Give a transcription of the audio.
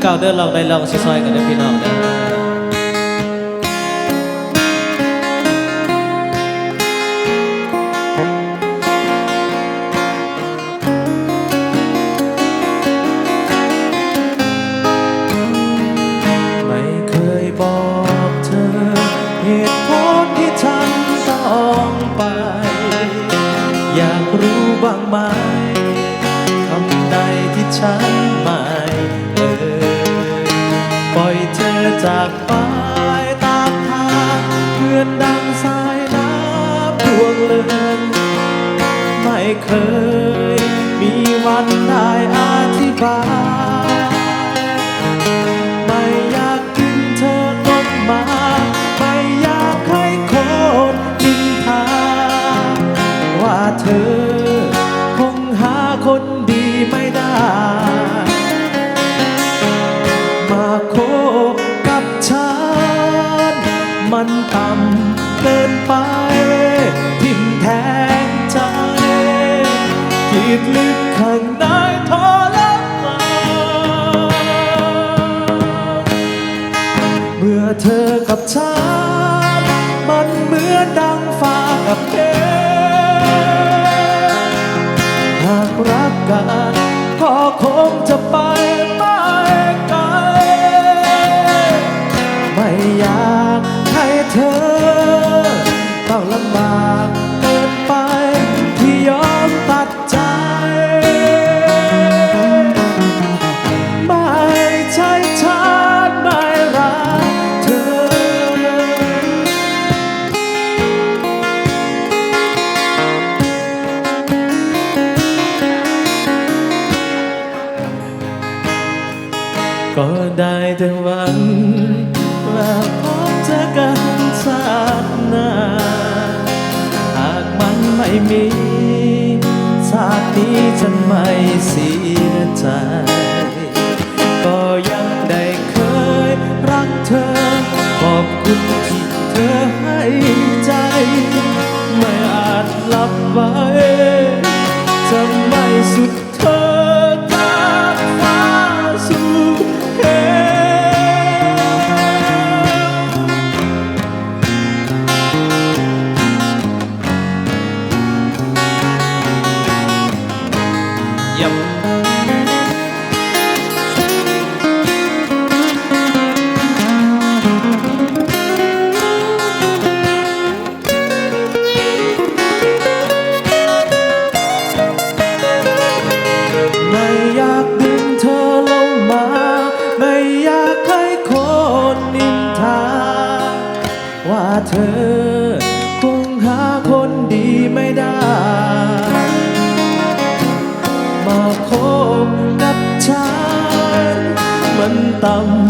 เก่าเดินลองได้ลองซอยๆกันเด้อพี่น้องเด้อไม่เคยบอกเธอเหตุผลที่ฉันต้องไปอยากรู้บ้างไหมคำใดที่ฉันไม่ปล่อยเธอจากไปตามทางเพื่อนดังสายน้ำดวงเลือนไม่เคยมีวันได้อธิบายไม่อยากกินเธอลงมาไม่อยากให้คนนินทาว่าเธอคงหาคนดีไม่ได้มาโคกับฉันมันต่ำเกินไปทิ่มแทงใจกรีดลึกข้างในทรมานเมื่อเธอกับฉันมันเหมือนดังฟ้ากับเธอหากรักกันก็คงจะไปไม่ไกลไม่อยากให้เธอต้องลำบากเกินไปที่ยอมตัดใจไม่ใช่ฉันไม่รักเธอก็ได้แต่หวังว่าพบเจอกันชาติหน้าหากมันไม่มีชาตินี้ฉันไม่เสียใจก็ยังได้เคยรักเธอขอบคุณที่เธอให้ใจไม่อาจหลับไว้จะไม่สุดเธอจากฟ้าสู่เหวไม่อยากดึงเธอลงมาไม่อยากให้คนนินทาว่าเธอคงหาคนดีไม่ได้มาคบกับฉันมันต่ำ